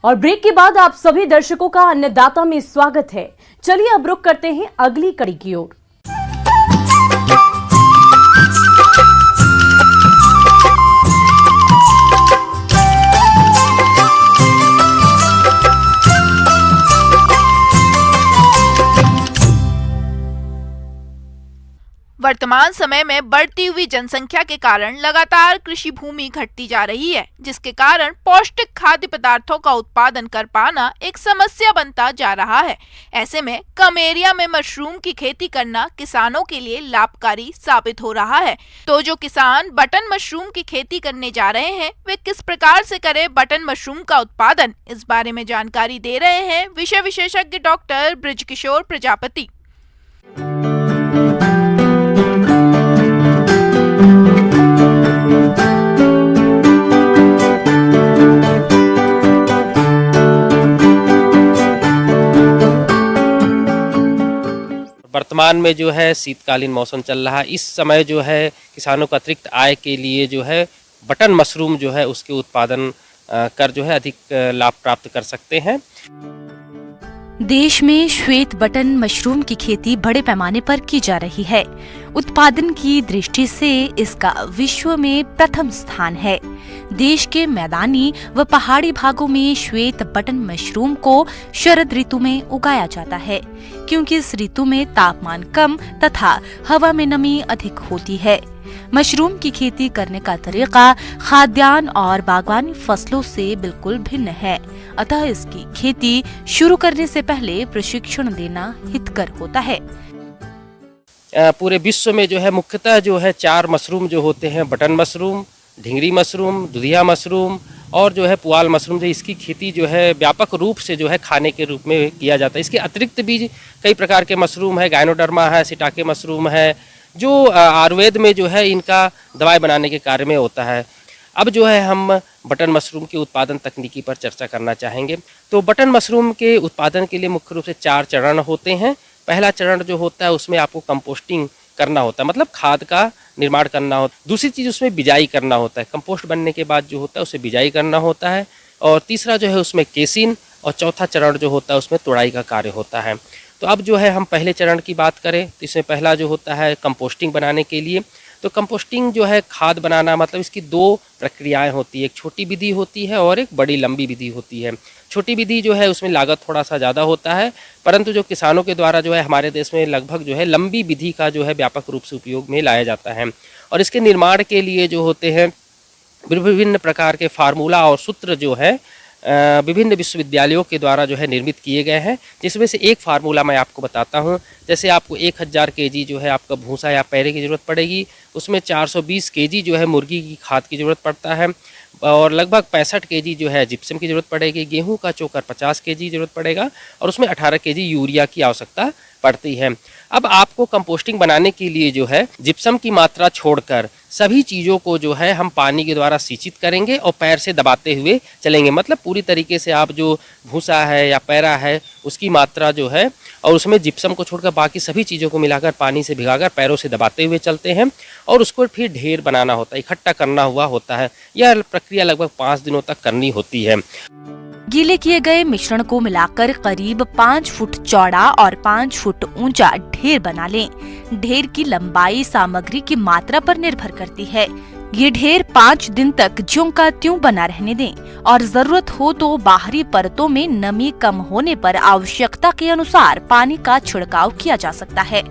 और ब्रेक के बाद आप सभी दर्शकों का अन्नदाता में स्वागत है। चलिए अब रुक करते हैं अगली कड़ी की ओर। वर्तमान समय में बढ़ती हुई जनसंख्या के कारण लगातार कृषि भूमि घटती जा रही है, जिसके कारण पौष्टिक खाद्य पदार्थों का उत्पादन कर पाना एक समस्या बनता जा रहा है। ऐसे में कम एरिया में मशरूम की खेती करना किसानों के लिए लाभकारी साबित हो रहा है। तो जो किसान बटन मशरूम की खेती करने जा रहे हैं, वे किस प्रकार से करें बटन मशरूम का उत्पादन, इस बारे में जानकारी दे रहे हैं विषय विशेषज्ञ डॉक्टर बृजकिशोर प्रजापति। वर्तमान में जो है शीतकालीन मौसम चल रहा है। इस समय जो है किसानों को अतिरिक्त आय के लिए जो है बटन मशरूम जो है उसके उत्पादन कर जो है अधिक लाभ प्राप्त कर सकते हैं। देश में श्वेत बटन मशरूम की खेती बड़े पैमाने पर की जा रही है। उत्पादन की दृष्टि से इसका विश्व में प्रथम स्थान है। देश के मैदानी व पहाड़ी भागों में श्वेत बटन मशरूम को शरद ऋतु में उगाया जाता है, क्योंकि इस ऋतु में तापमान कम तथा हवा में नमी अधिक होती है। मशरूम की खेती करने का तरीका खाद्यान्न और बागवानी फसलों से बिल्कुल भिन्न है, अतः इसकी खेती शुरू करने से पहले प्रशिक्षण देना हितकर होता है। पूरे विश्व में जो है मुख्यतः जो है 4 मशरूम जो होते हैं, बटन मशरूम, ढिंगरी मशरूम, दुधिया मशरूम और जो है पुआल मशरूम, जो इसकी खेती जो है व्यापक रूप से जो है खाने के रूप में किया जाता है। इसके अतिरिक्त भी कई प्रकार के मशरूम है, गायनोडर्मा है, शिटाके मशरूम है, जो आयुर्वेद में जो है इनका दवाई बनाने के कार्य में होता है। अब जो है हम बटन मशरूम के उत्पादन तकनीकी पर चर्चा करना चाहेंगे। तो बटन मशरूम के उत्पादन के लिए मुख्य रूप से 4 चरण होते हैं। पहला चरण जो होता है उसमें आपको कंपोस्टिंग करना होता है, मतलब खाद का निर्माण करना होता है। दूसरी चीज़ उसमें बिजाई करना होता है, कंपोस्ट बनने के बाद जो होता है उसे बिजाई करना होता है। और तीसरा जो है उसमें केसिन, और चौथा चरण जो होता है उसमें तोड़ाई का कार्य होता है। तो अब जो है हम पहले चरण की बात करें तो इसमें पहला जो होता है कंपोस्टिंग बनाने के लिए। तो कंपोस्टिंग जो है खाद बनाना, मतलब इसकी 2 प्रक्रियाएं होती है, एक छोटी विधि होती है और एक बड़ी लंबी विधि होती है। छोटी विधि जो है उसमें लागत थोड़ा सा ज़्यादा होता है, परंतु जो किसानों के द्वारा जो है हमारे देश में लगभग जो है लंबी विधि का जो है व्यापक रूप से उपयोग में लाया जाता है। और इसके निर्माण के लिए जो होते हैं विभिन्न प्रकार के फार्मूला और सूत्र जो है विभिन्न विश्वविद्यालयों के द्वारा जो है निर्मित किए गए हैं, जिसमें से एक फार्मूला मैं आपको बताता हूं। जैसे आपको 1000 केजी जो है आपका भूसा या पैरे की ज़रूरत पड़ेगी, उसमें 420 केजी जो है मुर्गी की खाद की ज़रूरत पड़ता है, और लगभग 65 केजी जो है जिप्सम की ज़रूरत पड़ेगी। गेहूं का चोकर 50 केजी ज़रूरत पड़ेगा, और उसमें 18 केजी यूरिया की आवश्यकता पड़ती है। अब आपको कंपोस्टिंग बनाने के लिए जो है जिप्सम की मात्रा छोड़कर सभी चीज़ों को जो है हम पानी के द्वारा सिंचित करेंगे और पैर से दबाते हुए चलेंगे। मतलब पूरी तरीके से आप जो भूसा है या पैरा है उसकी मात्रा जो है, और उसमें जिप्सम को छोड़कर बाकी सभी चीज़ों को मिलाकर पानी से भिगाकर पैरों से दबाते हुए चलते हैं, और उसको फिर ढेर बनाना होता है, इकट्ठा करना हुआ होता है। यह प्रक्रिया लगभग 5 दिनों तक करनी होती है। गीले किए गए मिश्रण को मिलाकर करीब 5 फुट चौड़ा और 5 फुट ऊंचा ढेर बना लें। ढेर की लंबाई सामग्री की मात्रा पर निर्भर करती है। ये ढेर 5 दिन तक ज्यों का त्यों बना रहने दें, और जरूरत हो तो बाहरी परतों में नमी कम होने पर आवश्यकता के अनुसार पानी का छिड़काव किया जा सकता है।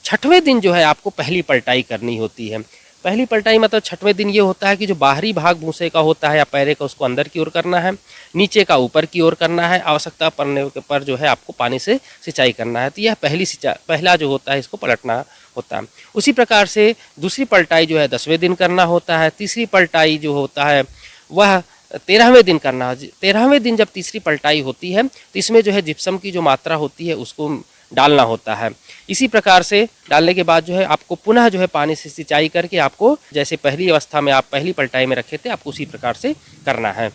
6वें दिन जो है आपको पहली पलटाई करनी होती है। पहली पलटाई मतलब 6वें दिन ये होता है कि जो बाहरी भाग भूसे का होता है या पैरे का, उसको अंदर की ओर करना है, नीचे का ऊपर की ओर करना है। आवश्यकता पड़ने पर जो है आपको पानी से सिंचाई करना है। तो यह पहला जो होता है इसको पलटना होता है। उसी प्रकार से दूसरी पलटाई जो है 10वें दिन करना होता है। तीसरी पलटाई जो होता है वह 13वें दिन करना है। 13वें दिन जब तीसरी पलटाई होती है तो इसमें जो है जिप्सम की जो मात्रा होती है उसको डालना होता है। इसी प्रकार से डालने के बाद जो है आपको पुनः जो है पानी से सिंचाई करके आपको जैसे पहली अवस्था में आप पहली पलटाई में रखे थे आपको उसी प्रकार से करना है।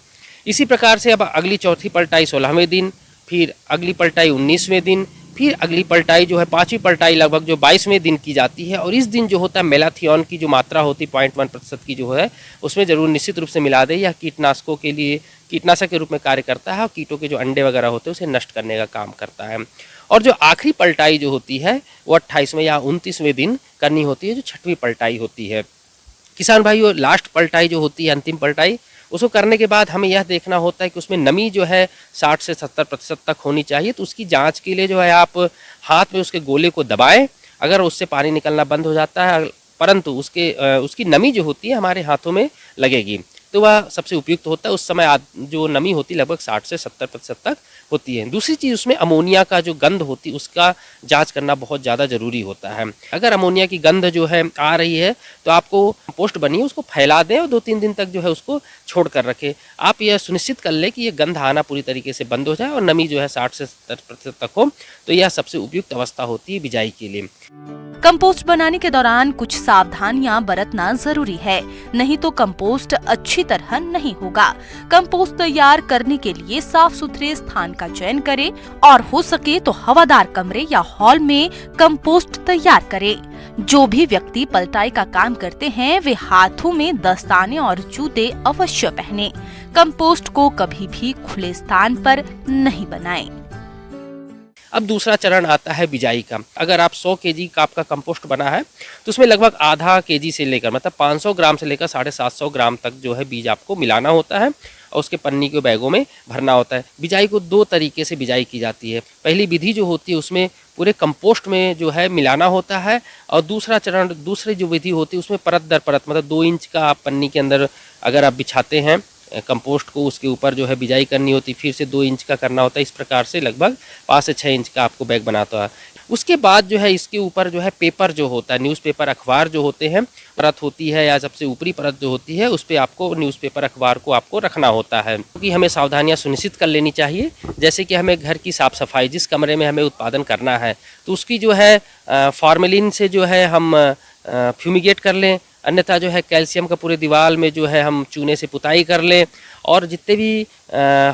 इसी प्रकार से अब अगली चौथी पलटाई 16वें दिन, फिर अगली पलटाई 19वें दिन, फिर अगली पलटाई जो है 5वीं पलटाई लगभग जो 22वें दिन की जाती है। और इस दिन जो होता है मेलाथियन की जो मात्रा होती है 0.1% की जो है उसमें ज़रूर निश्चित रूप से मिला दें। यह कीटनाशकों के लिए कीटनाशक के रूप में कार्य करता है और कीटों के जो अंडे वगैरह होते हैं उसे नष्ट करने का काम करता है। और जो आखिरी पलटाई जो होती है वो 28वें या 29वें दिन करनी होती है, जो छठवीं पलटाई होती है। किसान भाइयों, लास्ट पलटाई जो होती है, अंतिम पलटाई, उसको करने के बाद हमें यह देखना होता है कि उसमें नमी जो है 60 से 70% तक होनी चाहिए। तो उसकी जांच के लिए जो है आप हाथ में उसके गोले को दबाएं। अगर उससे पानी निकलना बंद हो जाता है परंतु उसकी नमी जो होती है हमारे हाथों में लगेगी तो वह सबसे उपयुक्त होता है। उस समय जो नमी होती है लगभग 60 से 70% तक होती है। दूसरी चीज़, उसमें अमोनिया का जो गंध होती है उसका जांच करना बहुत ज़्यादा ज़रूरी होता है। अगर अमोनिया की गंध जो है आ रही है तो आपको कंपोस्ट बनी है उसको फैला दें और 2-3 दिन तक जो है उसको छोड़ कर रखें। आप यह सुनिश्चित कर लें कि ये गंध आना पूरी तरीके से बंद हो जाए और नमी जो है 60 से 70% तक हो, तो यह सबसे उपयुक्त अवस्था होती है बिजाई के लिए। कंपोस्ट बनाने के दौरान कुछ सावधानियां बरतना जरूरी है, नहीं तो कंपोस्ट अच्छी तरह नहीं होगा। कंपोस्ट तैयार करने के लिए साफ सुथरे स्थान का चयन करें और हो सके तो हवादार कमरे या हॉल में कंपोस्ट तैयार करें। जो भी व्यक्ति पलटाई का काम करते हैं वे हाथों में दस्ताने और जूते अवश्य पहनें। कंपोस्ट को कभी भी खुले स्थान पर नहीं बनाएं। अब दूसरा चरण आता है बिजाई का। अगर आप 100 केजी का आपका कंपोस्ट बना है तो उसमें लगभग आधा केजी से लेकर मतलब 500 ग्राम से लेकर 750 ग्राम तक जो है बीज आपको मिलाना होता है और उसके पन्नी के बैगों में भरना होता है। बिजाई को 2 तरीके से बिजाई की जाती है। पहली विधि जो होती है उसमें पूरे कंपोस्ट में जो है मिलाना होता है और दूसरी जो विधि होती है उसमें परत दर परत मतलब 2 इंच का आप पन्नी के अंदर अगर आप बिछाते हैं कंपोस्ट को, उसके ऊपर जो है बिजाई करनी होती, फिर से 2 इंच का करना होता है। इस प्रकार से लगभग 5 से 6 इंच का आपको बैग बनाता है। उसके बाद जो है इसके ऊपर जो है पेपर जो होता है, न्यूज़पेपर अखबार जो होते हैं, परत होती है या सबसे ऊपरी परत जो होती है उस पर आपको न्यूज़पेपर अखबार को आपको रखना होता है। क्योंकि हमें सावधानियां सुनिश्चित कर लेनी चाहिए। जैसे कि हमें घर की साफ़ सफाई, जिस कमरे में हमें उत्पादन करना है तो उसकी जो है फॉर्मेलिन से जो है हम फ्यूमिगेट कर लें, अन्यथा जो है कैल्शियम का पूरे दीवार में जो है हम चूने से पुताई कर लें और जितने भी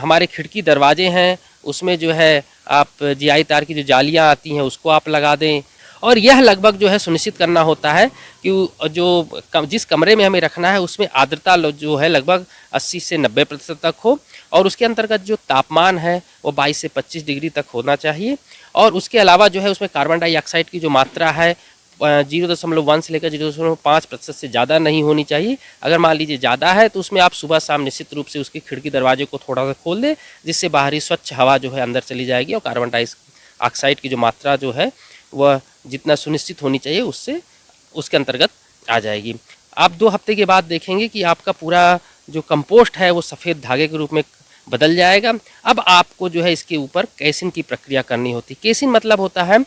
हमारे खिड़की दरवाजे हैं उसमें जो है आप जीआई तार की जो जालियां आती हैं उसको आप लगा दें। और यह लगभग जो है सुनिश्चित करना होता है कि जिस कमरे में हमें रखना है उसमें आर्द्रता जो है लगभग 80 से 90% तक हो और उसके अंतर्गत जो तापमान है वो 22 से 25 डिग्री तक होना चाहिए। और उसके अलावा जो है उसमें कार्बन डाइऑक्साइड की जो मात्रा है 0.1 से लेकर 0.5% से ज़्यादा नहीं होनी चाहिए। अगर मान लीजिए ज़्यादा है तो उसमें आप सुबह शाम निश्चित रूप से उसकी खिड़की दरवाजे को थोड़ा सा खोल दें, जिससे बाहरी स्वच्छ हवा जो है अंदर चली जाएगी और कार्बन डाइऑक्साइड की जो मात्रा जो है वह जितना सुनिश्चित होनी चाहिए उससे उसके अंतर्गत आ जाएगी। आप 2 हफ्ते के बाद देखेंगे कि आपका पूरा जो कंपोस्ट है वो सफ़ेद धागे के रूप में बदल जाएगा। अब आपको जो है इसके ऊपर केसिन की प्रक्रिया करनी होती है। केसिन मतलब होता है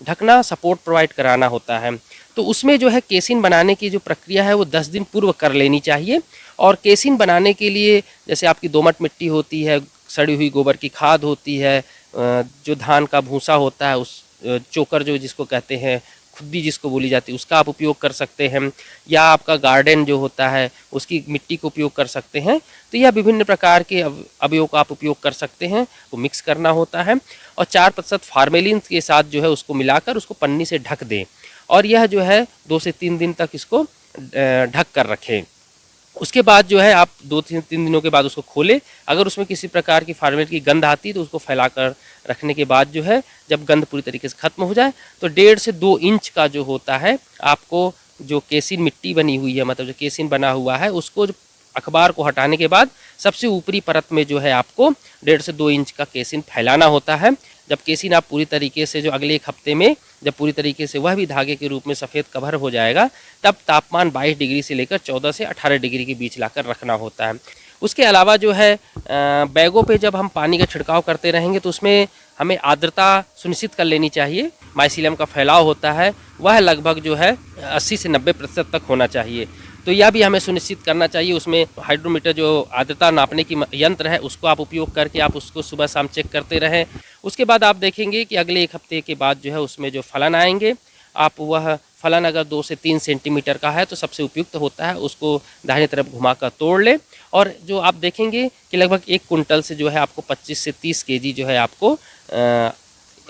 ढकना, सपोर्ट प्रोवाइड कराना होता है। तो उसमें जो है केसिन बनाने की जो प्रक्रिया है वो 10 दिन पूर्व कर लेनी चाहिए। और केसिन बनाने के लिए जैसे आपकी दोमट मिट्टी होती है, सड़ी हुई गोबर की खाद होती है, जो धान का भूसा होता है, उस चोकर जो जिसको कहते हैं, खुद्दी जिसको बोली जाती है, उसका आप उपयोग कर सकते हैं, या आपका गार्डन जो होता है उसकी मिट्टी को उपयोग कर सकते हैं। तो यह विभिन्न प्रकार के अवयवों का आप उपयोग कर सकते हैं, वो मिक्स करना होता है और 4% फार्मेलिन के साथ जो है उसको मिलाकर उसको पन्नी से ढक दें और यह जो है 2 से 3 दिन तक इसको ढक कर रखें। उसके बाद जो है आप 2-3 दिनों के बाद उसको खोलें। अगर उसमें किसी प्रकार की फार्मेलिन की गंध आती है तो उसको फैलाकर रखने के बाद जो है जब गंध पूरी तरीके से खत्म हो जाए तो 1.5 से 2 इंच का जो होता है आपको जो केसिन मिट्टी बनी हुई है, मतलब जो केसिन बना हुआ है, उसको अखबार को हटाने के बाद सबसे ऊपरी परत में जो है आपको 1.5 से 2 इंच का केसिन फैलाना होता है। जब केसिन आप पूरी तरीके से जो अगले 1 हफ्ते में जब पूरी तरीके से वह भी धागे के रूप में सफ़ेद कवर हो जाएगा तब तापमान 22 डिग्री से लेकर 14 से 18 डिग्री के बीच लाकर रखना होता है। उसके अलावा जो है बैगों पे जब हम पानी का छिड़काव करते रहेंगे तो उसमें हमें आर्द्रता सुनिश्चित कर लेनी चाहिए। माइसीलियम का फैलाव होता है वह लगभग जो है 80 से 90% तक होना चाहिए। तो यह भी हमें सुनिश्चित करना चाहिए। उसमें हाइड्रोमीटर जो आर्द्रता नापने की यंत्र है उसको आप उपयोग करके आप उसको सुबह शाम चेक करते रहें। उसके बाद आप देखेंगे कि अगले 1 हफ्ते के बाद जो है उसमें जो फलन आएंगे, आप वह फलन अगर 2 से 3 सेंटीमीटर का है तो सबसे उपयुक्त होता है, उसको दाहिने तरफ घुमाकर तोड़ लें और जो आप देखेंगे कि लगभग 1 कुंटल से जो है आपको 25 से 30 केजी जो है आपको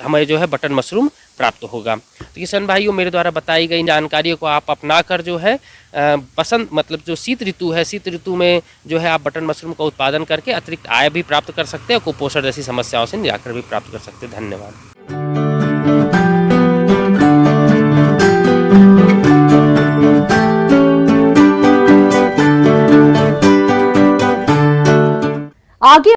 हमें जो है बटन मशरूम प्राप्त होगा। तो किसान भाइयों, मेरे द्वारा बताई गई जानकारियों को आप अपना कर जो है बसंत मतलब जो शीत ऋतु है, शीत ऋतु में जो है आप बटन मशरूम का उत्पादन करके अतिरिक्त आय भी प्राप्त कर सकते हैं और कुपोषण जैसी समस्याओं से निराकरण भी प्राप्त कर सकते हैं। धन्यवाद।